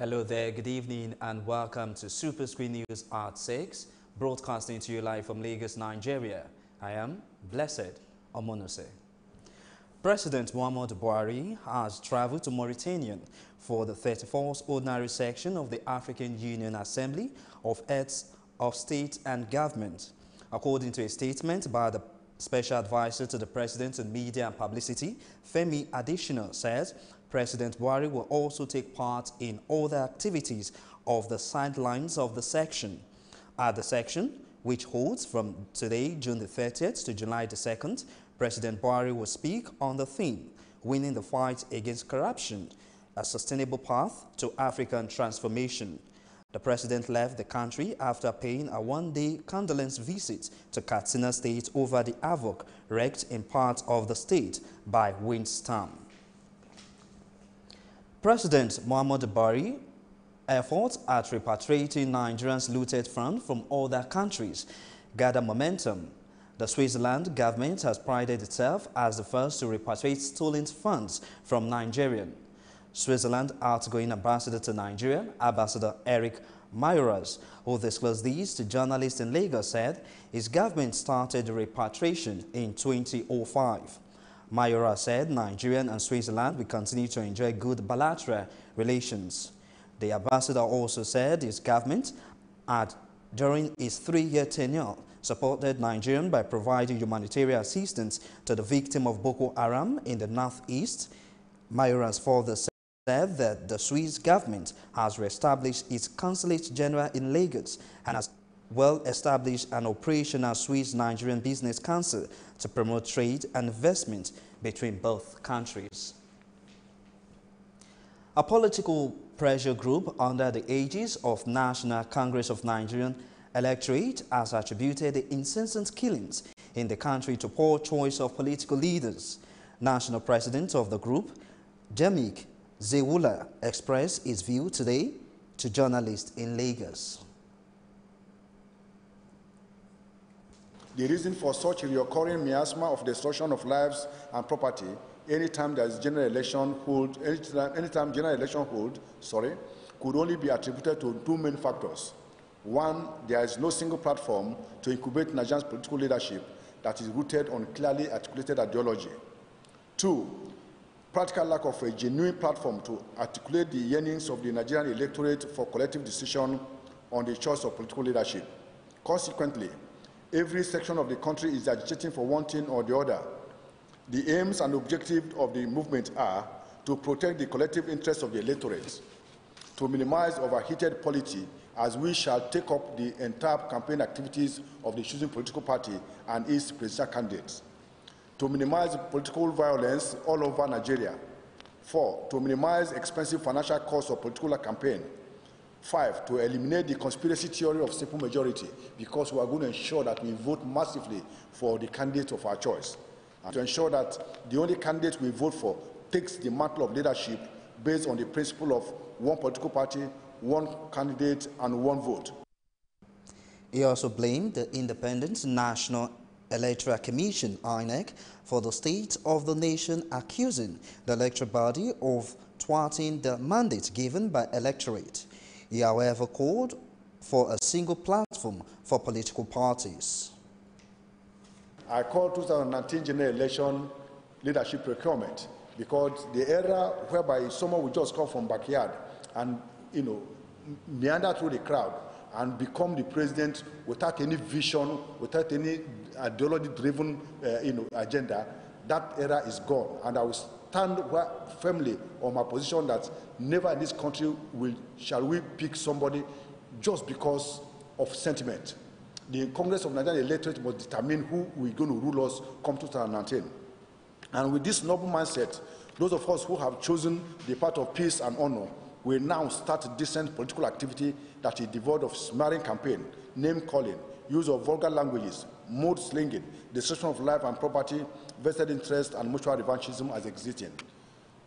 Hello there, good evening and welcome to Superscreen News at 6, broadcasting to you live from Lagos, Nigeria. I am Blessed Omonose. President Muhammadu Buhari has traveled to Mauritania for the 34th Ordinary Section of the African Union Assembly of Heads of State and Government. According to a statement by the Special Advisor to the President on Media and Publicity, Femi Adesina, says President Buhari will also take part in other activities of the sidelines of the section. At the section, which holds from today, June the 30th to July the 2nd, President Buhari will speak on the theme, Winning the Fight Against Corruption, a Sustainable Path to African Transformation. The president left the country after paying a one-day condolence visit to Katsina State over the havoc wreaked in parts of the state by windstorm. President Muhammadu Buhari efforts at repatriating Nigerians' looted funds from other countries gather momentum. The Switzerland government has prided itself as the first to repatriate stolen funds from Nigeria. Switzerland outgoing ambassador to Nigeria, Ambassador Eric Mayoras, who disclosed these to journalists in Lagos, said his government started the repatriation in 2005. Mayoras said Nigeria and Switzerland will continue to enjoy good bilateral relations. The ambassador also said his government had, during his 3-year tenure, supported Nigeria by providing humanitarian assistance to the victim of Boko Haram in the northeast. Mayoras further said that the Swiss government has reestablished its Consulate General in Lagos and has well-established an operational Swiss-Nigerian Business Council to promote trade and investment between both countries. A political pressure group under the aegis of National Congress of Nigerian Electorate has attributed the incessant killings in the country to poor choice of political leaders. National President of the group, Jamik Zewula, expressed his view today to journalists in Lagos. The reason for such a recurring miasma of destruction of lives and property anytime there is general election hold, anytime general election hold, could only be attributed to two main factors. One, there is no single platform to incubate Nigeria's political leadership that is rooted on clearly articulated ideology. Two, practical lack of a genuine platform to articulate the yearnings of the Nigerian electorate for collective decision on the choice of political leadership. Consequently, every section of the country is agitating for one thing or the other. The aims and objectives of the movement are to protect the collective interests of the electorate, to minimize overheated polity as we shall take up the entire campaign activities of the choosing political party and its presidential candidates, to minimize political violence all over Nigeria. 4, to minimize expensive financial costs of political campaign. 5, to eliminate the conspiracy theory of simple majority, because we are going to ensure that we vote massively for the candidate of our choice, and to ensure that the only candidate we vote for takes the mantle of leadership based on the principle of one political party, one candidate, and one vote. He also blamed the Independent National Electoral Commission, INEC, for the state of the nation, accusing the electoral body of thwarting the mandate given by electorate. He, however, called for a single platform for political parties. I call 2019 general election leadership procurement because the era whereby someone will just come from backyard and, meander through the crowd and become the president without any vision, without any ideology-driven, agenda, that era is gone. And I will stand firmly on my position that never in this country shall we pick somebody just because of sentiment. The Congress of Nigerian electorate must determine who we're going to rule us come 2019. And with this noble mindset, those of us who have chosen the path of peace and honor will now start decent political activity that is devoid of smearing campaign, name-calling, use of vulgar languages, mode slinging, destruction of life and property, vested interest, and mutual revanchism as existing.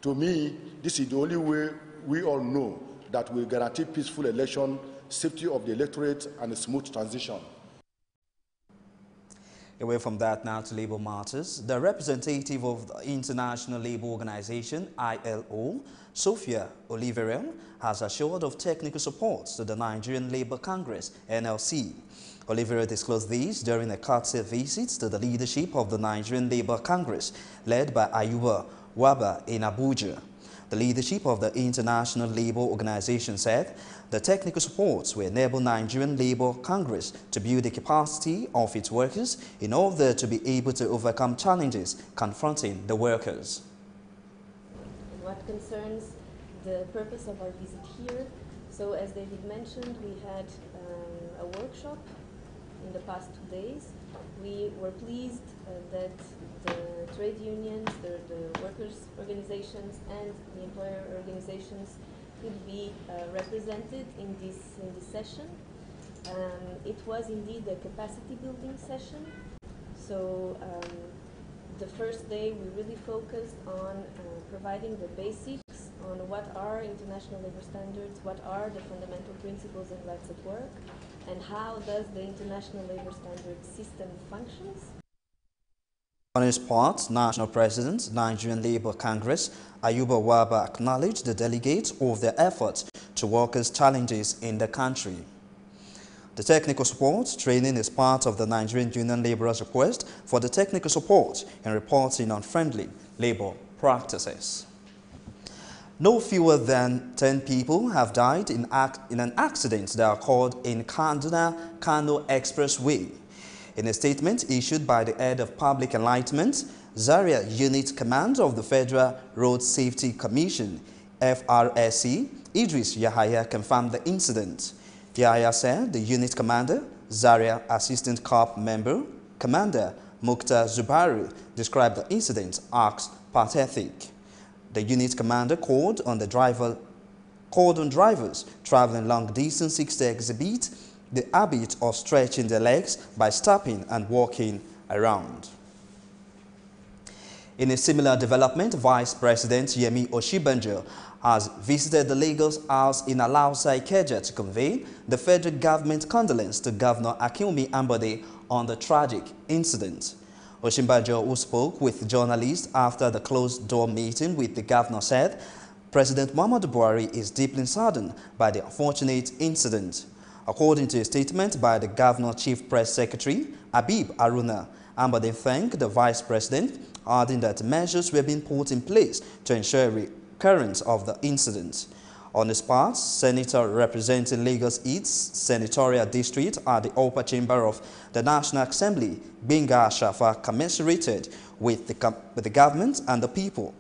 To me, this is the only way we all know that will guarantee peaceful election, safety of the electorate, and a smooth transition. Away from that now to labor matters, the representative of the International Labour Organization, ILO, Sophia Oliverian, has assured of technical support to the Nigerian Labour Congress, NLC. Oliverian disclosed these during a courtesy visit to the leadership of the Nigerian Labour Congress, led by Ayuba Waba in Abuja. The leadership of the International Labour Organization said the technical support will enable Nigerian Labour Congress to build the capacity of its workers in order to be able to overcome challenges confronting the workers. And what concerns the purpose of our visit here, so as David mentioned, we had a workshop in the past 2 days. We were pleased that the trade unions, the workers' organizations, and the employer organizations could be represented in this session. It was indeed a capacity building session. So the first day we really focused on providing the basics on what are international labor standards, what are the fundamental principles of rights at work, and how does the international labor standards system functions. On his part, National President, Nigerian Labour Congress, Ayuba Waba acknowledged the delegates of their efforts to workers' challenges in the country. The technical support training is part of the Nigerian Union Labourers' request for the technical support in reporting on friendly labour practices. No fewer than 10 people have died in an accident that occurred in Kaduna-Kano Expressway. In a statement issued by the head of Public Enlightenment, Zaria Unit Command of the Federal Road Safety Commission, FRSC, Idris Yahaya confirmed the incident. Yahaya said the unit commander, Zaria Assistant Corps member, Commander Mukhtar Zubaru, described the incident as pathetic. The unit commander called on drivers traveling long distances to exhibit the habit of stretching their legs by stopping and walking around. In a similar development, Vice President Yemi Oshibanjo has visited the Lagos House in Alausa, Ikeja to convey the federal government condolence to Governor Akinwumi Ambode on the tragic incident. Oshibanjo, who spoke with journalists after the closed-door meeting with the governor, said President Muhammadu Buhari is deeply saddened by the unfortunate incident. According to a statement by the Governor's Chief Press Secretary, Habib Aruna, Ambode thanked the Vice President, adding that measures were being put in place to ensure recurrence of the incident. On his part, Senator representing Lagos East Senatorial District at the upper chamber of the National Assembly, Benga Shafa, commiserated with the government and the people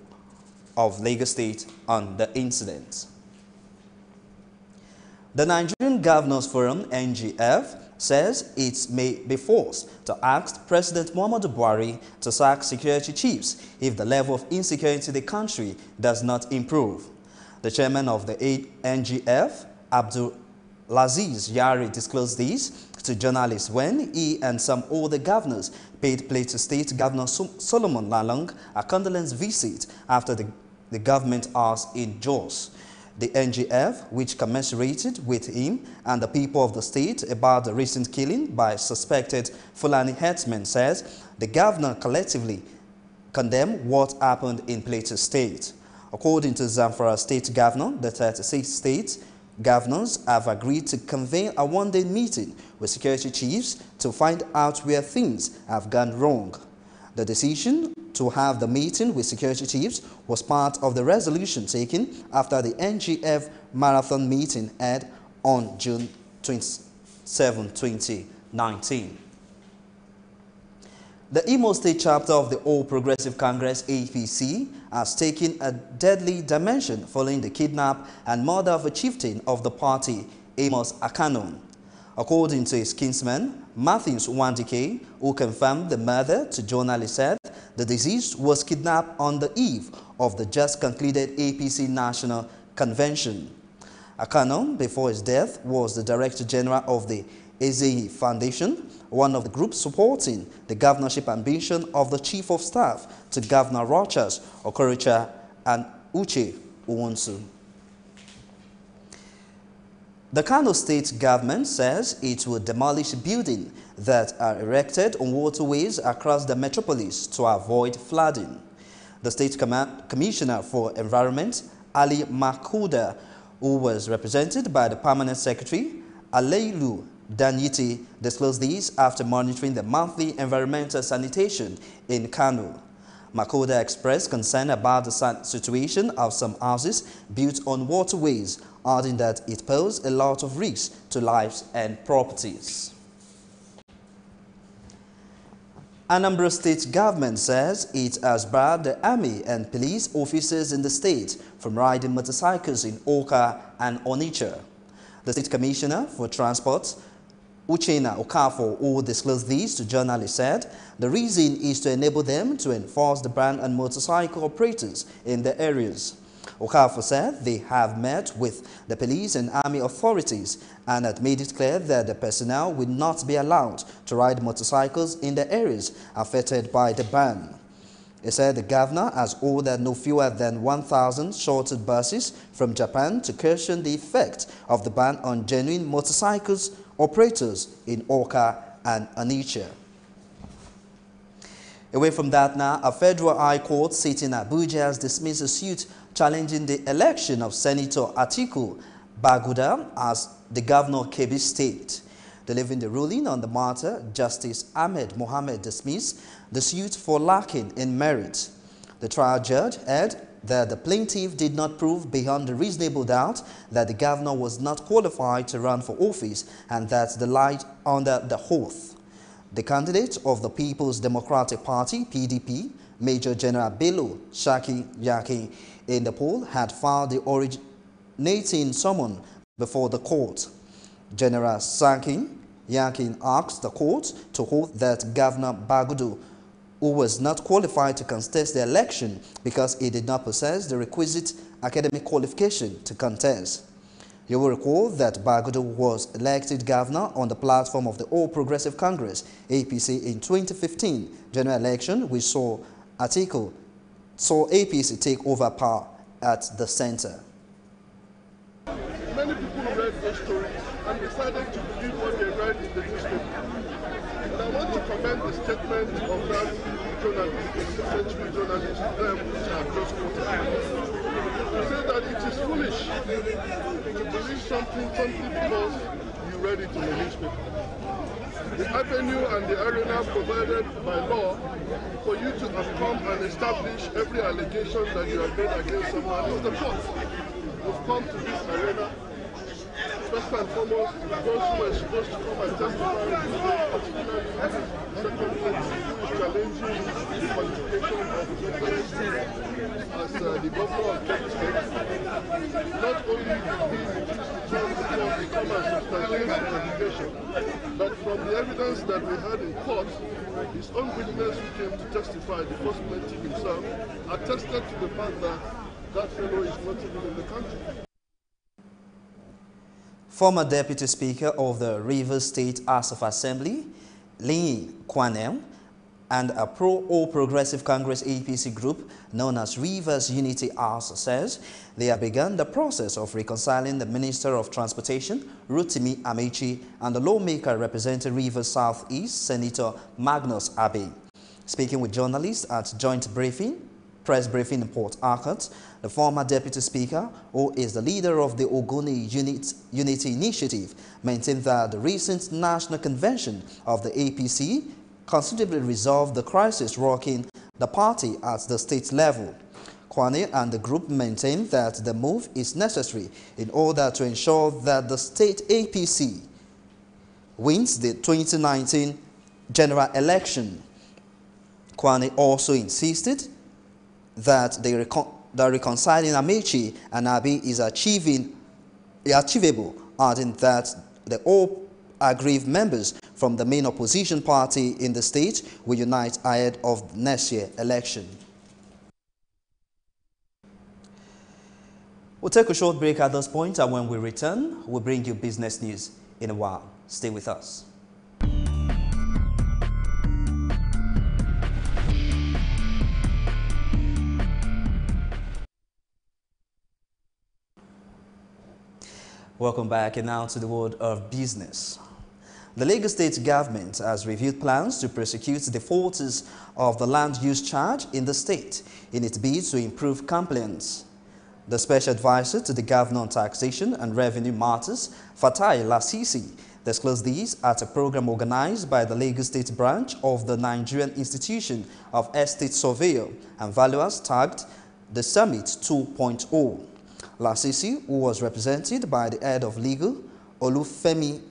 of Lagos State on the incident. The Nigerian Governors Forum, NGF, says it may be forced to ask President Muhammadu Buhari to sack security chiefs if the level of insecurity in the country does not improve. The chairman of the NGF, Abdulaziz Yari, disclosed this to journalists when he and some other governors paid Plateau State Governor Solomon Lalong a condolence visit after the government house in Jos. The NGF, which commiserated with him and the people of the state about the recent killing by suspected Fulani herdsmen, says the governor collectively condemned what happened in Plateau State. According to Zamfara State Governor, the 36 state governors have agreed to convene a one-day meeting with security chiefs to find out where things have gone wrong. The decision to have the meeting with security chiefs was part of the resolution taken after the NGF marathon meeting held on June 27, 2019. The Imo State chapter of the All Progressive Congress, APC, has taken a deadly dimension following the kidnap and murder of a chieftain of the party, Amos Akanon. According to his kinsman, Matthews Wandike, who confirmed the murder to journalists, said the deceased was kidnapped on the eve of the just concluded APC National Convention. Akanon, before his death, was the Director General of the Ezeyi Foundation, one of the groups supporting the governorship ambition of the Chief of Staff to Governor Rochas Okorocha and Uche Uwonsu. The Kano state government says it will demolish buildings that are erected on waterways across the metropolis to avoid flooding. The State Commissioner for Environment, Ali Makuda, who was represented by the Permanent Secretary, Aleilu Danyiti, disclosed this after monitoring the monthly environmental sanitation in Kano. Makuda expressed concern about the situation of some houses built on waterways, adding that it poses a lot of risks to lives and properties. Anambra State government says it has barred the army and police officers in the state from riding motorcycles in Awka and Onitsha. The State Commissioner for Transport, Uchenna Okafor, who disclosed this to journalists, said the reason is to enable them to enforce the ban on motorcycle operators in the areas. Okafor said they have met with the police and army authorities and had made it clear that the personnel will not be allowed to ride motorcycles in the areas affected by the ban. He said the governor has ordered no fewer than 1,000 shorted buses from Japan to cushion the effect of the ban on genuine motorcycles operators in Awka and Onitsha. Away from that now, a federal high court sitting in Abuja has dismissed a suit challenging the election of Senator Atiku Baguda as the governor of Kebbi State. Delivering the ruling on the matter, Justice Ahmed Mohammed dismissed the suit for lacking in merit. The trial judge held that the plaintiff did not prove beyond a reasonable doubt that the governor was not qualified to run for office and that the lied under the oath. The candidate of the People's Democratic Party, PDP, Major General Bello Shaki Yaki, in the poll had filed the originating summon before the court. General Sakin Yakin asked the court to hold that Governor Bagudu, who was not qualified to contest the election because he did not possess the requisite academic qualification to contest. You will recall that Bagudu was elected governor on the platform of the All Progressive Congress, APC, in 2015 general election, which saw APC take over power at the center. Many people read those stories and decided to believe what they read in the newspaper. And I want to commend the statement of that journalist, the century journalist, which I have just quoted. To say that it is foolish to believe something because you read it in the newspaper. The avenue and the arena provided by law for you to have come and establish every allegation that you have made against someone is the court. We've come to this arena, first and foremost, those who are supposed to come and testify, particularly secondly, who is challenging the qualification of the president as the governor of Kebbi State. Not only did he refuse to join the court to come and substantiate the qualification, but from the evidence that we had in court, his own witness who came to testify, the first plaintiff himself, attested to the fact that that fellow is not even in the country. Former Deputy Speaker of the Rivers State House of Assembly, Lee Kwanem, and a pro-All Progressive Congress APC group known as Rivers Unity House says they have begun the process of reconciling the Minister of Transportation, Rotimi Amechi, and the lawmaker representing Rivers Southeast, Senator Magnus Abe. Speaking with journalists at press briefing in Port Harcourt, the former Deputy Speaker, who is the leader of the Ogoni Unity Initiative, maintained that the recent National Convention of the APC considerably resolved the crisis rocking the party at the state level. Kwane and the group maintained that the move is necessary in order to ensure that the state APC wins the 2019 general election. Kwane also insisted that the reconciling Amechi and Abe is achievable, adding that the all aggrieved members from the main opposition party in the state will unite ahead of next year's election. We'll take a short break at this point, and when we return, we'll bring you business news in a while. Stay with us. Welcome back, and now to the world of business. The Lagos State government has reviewed plans to prosecute defaulters of the land use charge in the state in its bid to improve compliance. The special advisor to the governor on taxation and revenue matters, Fatai Lasisi, disclosed these at a program organized by the Lagos State branch of the Nigerian Institution of Estate Surveyor and Valuers tagged the Summit 2.0. Lasisi, who was represented by the head of legal, Olufemi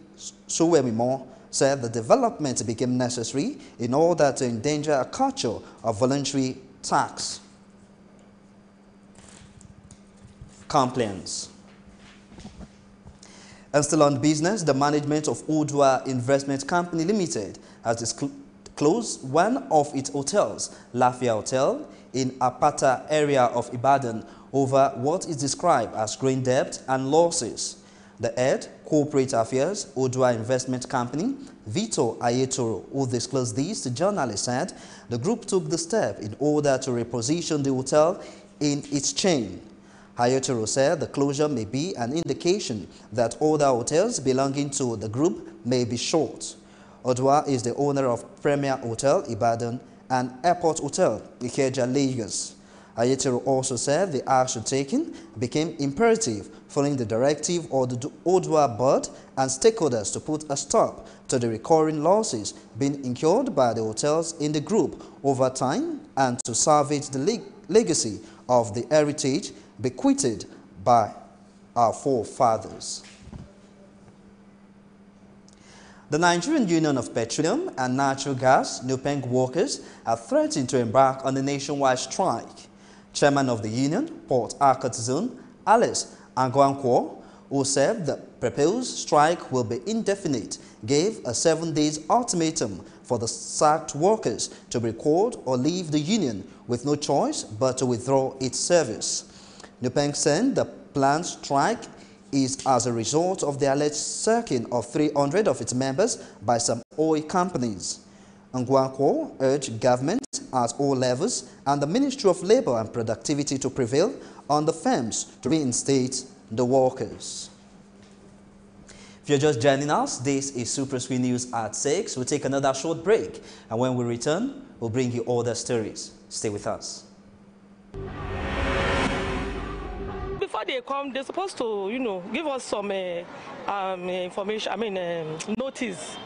Sowemimo, said the development became necessary in order to endanger a culture of voluntary tax compliance. And still on business, the management of Odua Investment Company Limited has disclosed one of its hotels, Lafia Hotel, in Apata area of Ibadan, over what is described as growing debt and losses. The head, Corporate Affairs, Odua Investment Company, Vito Ayetoro, who disclosed these to journalists, said the group took the step in order to reposition the hotel in its chain. Ayetoro said the closure may be an indication that other hotels belonging to the group may be short. Odua is the owner of Premier Hotel Ibadan and Airport Hotel Ikeja, Lagos. Ayetoro also said the action taken became imperative following the directive of the Odua board and stakeholders to put a stop to the recurring losses being incurred by the hotels in the group over time and to salvage the legacy of the heritage bequeathed by our forefathers. The Nigerian Union of Petroleum and Natural Gas, NUPENG workers, are threatening to embark on a nationwide strike. Chairman of the union, Port Harcourt Zone, Alice Angwankwo, who said the proposed strike will be indefinite, gave a 7-day ultimatum for the sacked workers to record or leave the union with no choice but to withdraw its service. NUPENG said the planned strike is as a result of the alleged sacking of 300 of its members by some oil companies. Angwankwo urged government at all levels and the Ministry of Labour and Productivity to prevail on the firms to reinstate the workers. If you're just joining us, this is Superscreen News at 6. We'll take another short break, and when we return, we'll bring you all the stories. Stay with us. Before they come, they're supposed to, give us some information, notice,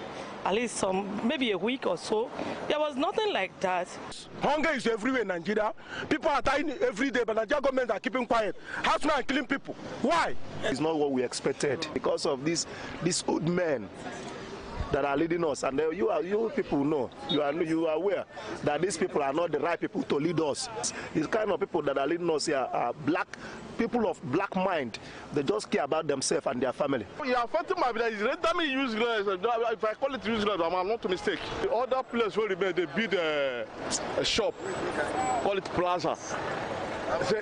at least maybe a week or so. There was nothing like that. Hunger is everywhere in Nigeria. People are dying every day, but Nigeria government are keeping quiet. Housemen are killing people. Why? It's not what we expected because of these old men that are leading us, and you people know, you are aware that these people are not the right people to lead us. These kind of people that are leading us here are people of black mind. They just care about themselves and their family. You are affecting my village. Render me useless. If I call it useless, I'm not a mistake. The other place where they build a shop, call it Plaza.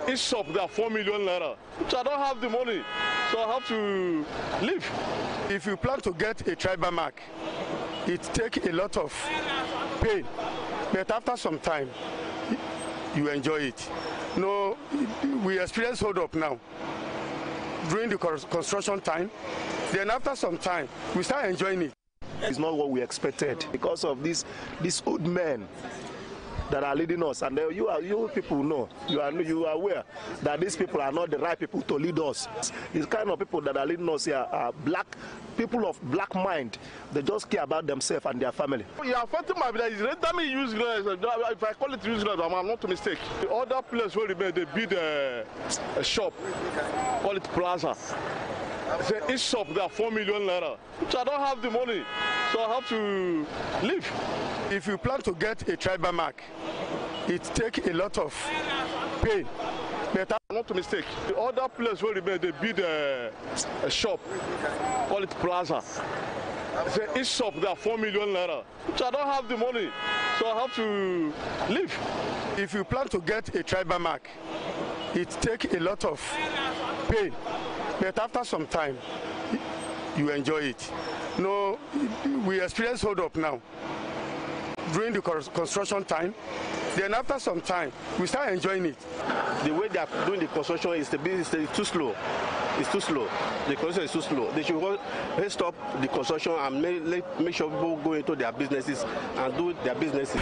Each shop there 4 million naira. So I don't have the money, so I have to leave. If you plan to get a tribal mark, it takes a lot of pain, but after some time, you enjoy it. No, we experience hold up now during the construction time. Then after some time, we start enjoying it. It's not what we expected because of these old men that are leading us, and you people know, you are aware that these people are not the right people to lead us. These kind of people that are leading us here are people of black mind. They just care about themselves and their family. You are affecting my village. Render me useless. If I call it useless, I'm not a mistake. The other place where they build a shop, call it Plaza. Each shop there 4 million naira. So I don't have the money, so I have to leave. If you plan to get a tribal mark, it takes a lot of pain, but I'm not a mistake. The other place where they build a shop, call it Plaza. Each shop there 4 million naira. So I don't have the money, so I have to leave. If you plan to get a tribal mark, it takes a lot of pain, but after some time, you enjoy it. No, we experience hold up now during the construction time. Then after some time, we start enjoying it. the way they are doing the construction is too slow. It's too slow. The construction is too slow. They should stop the construction and make sure people go into their businesses and do their businesses.